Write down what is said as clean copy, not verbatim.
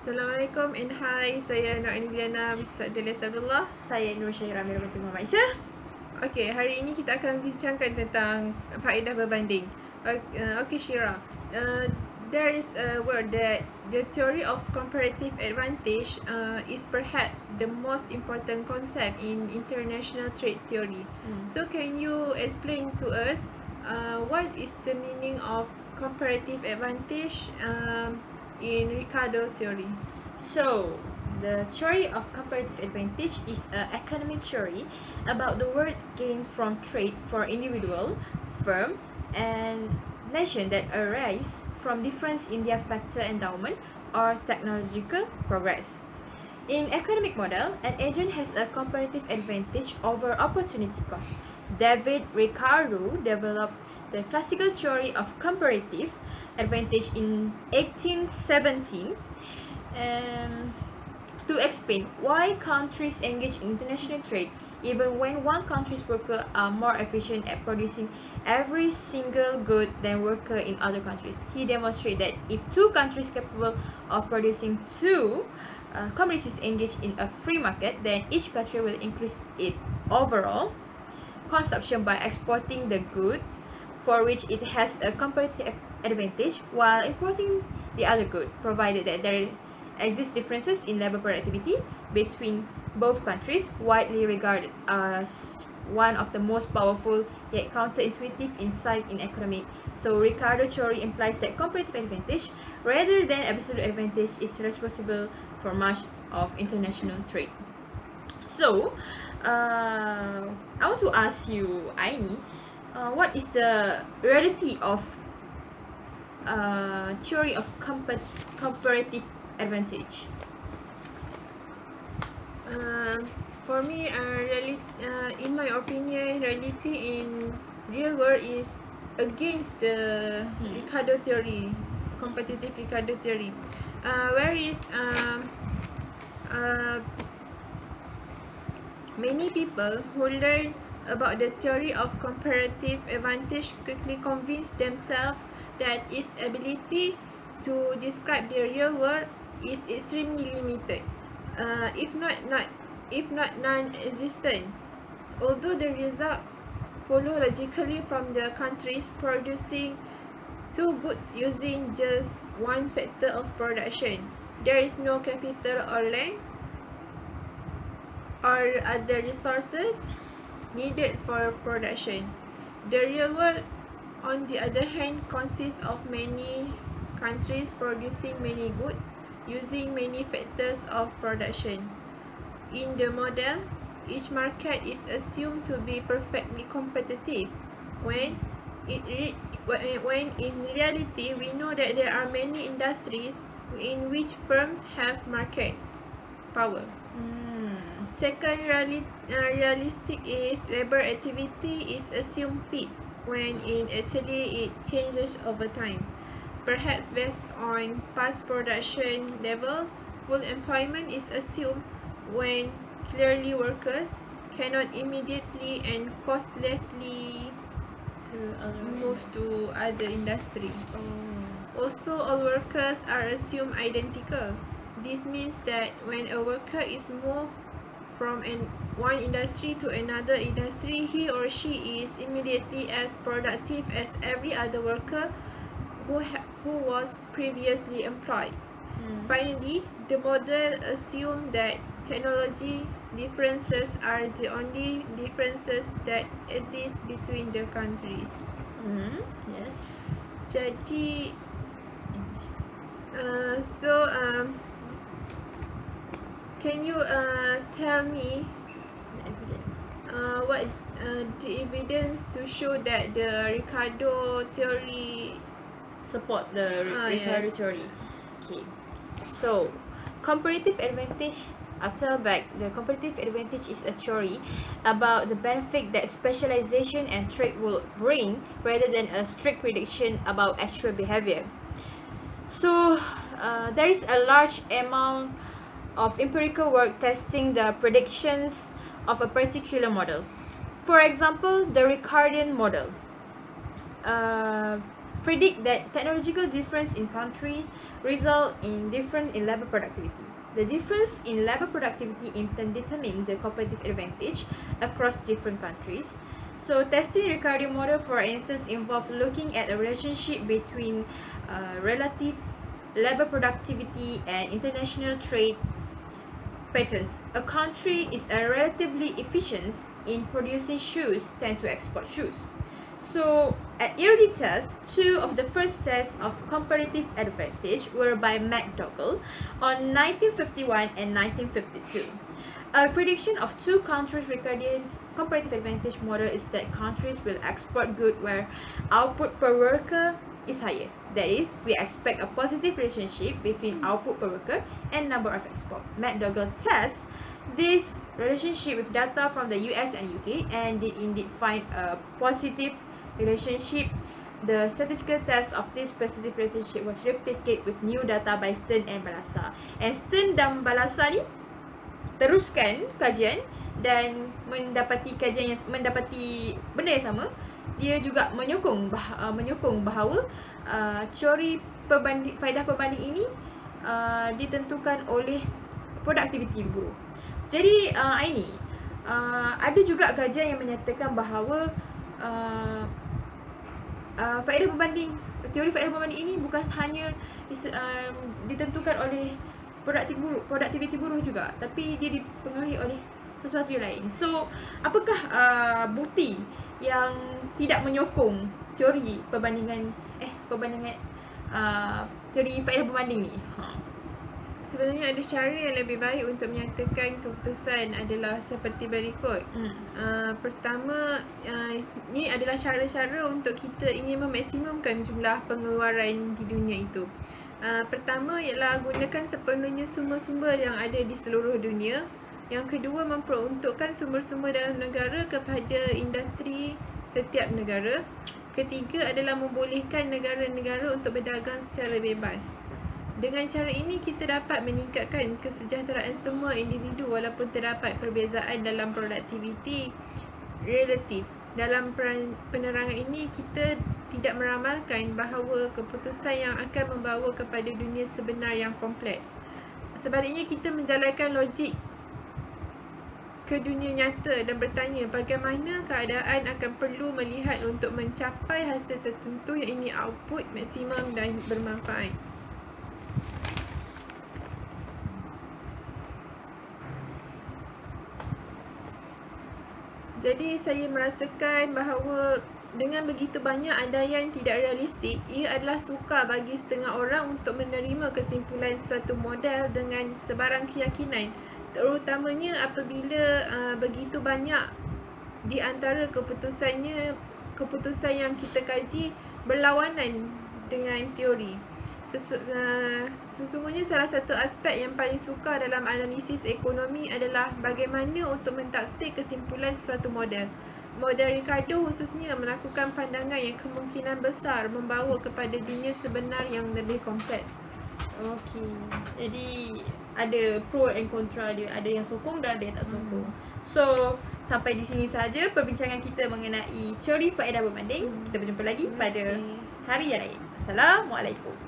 Assalamualaikum and hi, saya Nur Aniliana Abdullah Abdullah. Saya Nur Syairah Mirabati Muhammad Isa. Okey, hari ini kita akan bincangkan tentang faedah berbanding. Okay, Shira. There is a word that the theory of comparative advantage is perhaps the most important concept in international trade theory. So can you explain to us what is the meaning of comparative advantage in Ricardo theory? So, the theory of comparative advantage is an economic theory about the worth gained from trade for individual, firm, and nation that arise from difference in their factor endowment or technological progress. In economic model, an agent has a comparative advantage over opportunity cost. David Ricardo developed the classical theory of comparative advantage in 1817 to explain why countries engage in international trade even when one country's workers are more efficient at producing every single good than workers in other countries. He demonstrated that if two countries capable of producing two commodities engage in a free market, then each country will increase its overall consumption by exporting the goods for which it has a competitive advantage while importing the other good, provided that there exist differences in labor productivity between both countries, widely regarded as one of the most powerful yet counterintuitive insights in economics. So Ricardo theory implies that comparative advantage rather than absolute advantage is responsible for much of international trade. So I want to ask you, Aini, what is the reality of theory of comparative advantage? For me, in my opinion, reality in real world is against the Ricardo theory, competitive Ricardo theory. Whereas many people who learn about the theory of comparative advantage quickly convince themselves that its ability to describe the real world is extremely limited, if not non-existent. Although the result follow logically from the countries producing two goods using just one factor of production, there is no capital or land or other resources needed for production. The real world, on the other hand, consists of many countries producing many goods using many factors of production. In the model, each market is assumed to be perfectly competitive, when in reality we know that there are many industries in which firms have market power. Second, realistic is labor activity is assumed fixed, when in actually it changes over time. Perhaps based on past production levels, full employment is assumed when clearly workers cannot immediately and costlessly move to other industry. Also, all workers are assumed identical. This means that when a worker is moved from one industry to another industry, he or she is immediately as productive as every other worker who was previously employed. Finally, the model assumes that technology differences are the only differences that exist between the countries. Yes. Jadi, can you tell me The evidence. what the evidence to show that the Ricardo theory Support the Ricardo yes. theory. Okay. So, comparative advantage. After back, the comparative advantage is a theory about the benefit that specialization and trade will bring rather than a strict prediction about actual behavior. So, there is a large amount of empirical work testing the predictions of a particular model. For example, the Ricardian model. predict that technological difference in country result in difference in labor productivity. The difference in labor productivity in turn determine the competitive advantage across different countries. So testing Ricardo model, for instance, involve looking at a relationship between relative labor productivity and international trade patterns. A country is relatively efficient in producing shoes tend to export shoes. So at early test, two of the first tests of comparative advantage were by McDougall on 1951 and 1952. A prediction of two countries regarding comparative advantage model is that countries will export goods where output per worker is higher. That is, we expect a positive relationship between output per worker and number of export. McDougall tests this relationship with data from the US and UK and did indeed find a positive relationship. The statistical test of this positive relationship was replicated with new data by Stern and Balassa. And Stern dan Balassa ni teruskan kajian dan mendapati benda yang sama. Dia juga menyokong bahawa teori faedah perbanding ini ditentukan oleh produktiviti buruh. Jadi ini ada juga kajian yang menyatakan bahawa teori faedah perbanding ini bukan hanya ditentukan oleh produktiviti buruh juga, tapi dia dipengaruhi oleh sesuatu yang lain. So, apakah bukti yang tidak menyokong teori teori faedah perbanding ni? Sebenarnya ada cara yang lebih baik untuk menyatakan keputusan adalah seperti berikut. Pertama, ni adalah cara-cara untuk kita ingin memaksimumkan jumlah pengeluaran di dunia itu. Pertama ialah gunakan sepenuhnya sumber-sumber yang ada di seluruh dunia. Yang kedua, memperuntukkan sumber-sumber dalam negara kepada industri setiap negara. Ketiga adalah membolehkan negara-negara untuk berdagang secara bebas. Dengan cara ini, kita dapat meningkatkan kesejahteraan semua individu walaupun terdapat perbezaan dalam produktiviti relatif. Dalam penerangan ini, kita tidak meramalkan bahawa keputusan yang akan membawa kepada dunia sebenar yang kompleks. Sebaliknya, kita menjalankan logik ke dunia nyata dan bertanya bagaimana keadaan akan perlu melihat untuk mencapai hasil tertentu yang ini output maksimum dan bermanfaat. Jadi saya merasakan bahawa dengan begitu banyak andaian tidak realistik, ia adalah sukar bagi setengah orang untuk menerima kesimpulan suatu model dengan sebarang keyakinan, terutamanya apabila begitu banyak di antara keputusan yang kita kaji berlawanan dengan teori. Sesungguhnya salah satu aspek yang paling sukar dalam analisis ekonomi adalah bagaimana untuk mentafsir kesimpulan sesuatu model. Model Ricardo khususnya melakukan pandangan yang kemungkinan besar membawa kepada dunia sebenar yang lebih kompleks. Okey. Jadi ada pro and contra dia, ada yang sokong dan ada yang tak sokong. So, sampai di sini saja perbincangan kita mengenai teori faedah berbanding. Kita berjumpa lagi pada hari yang lain. Assalamualaikum.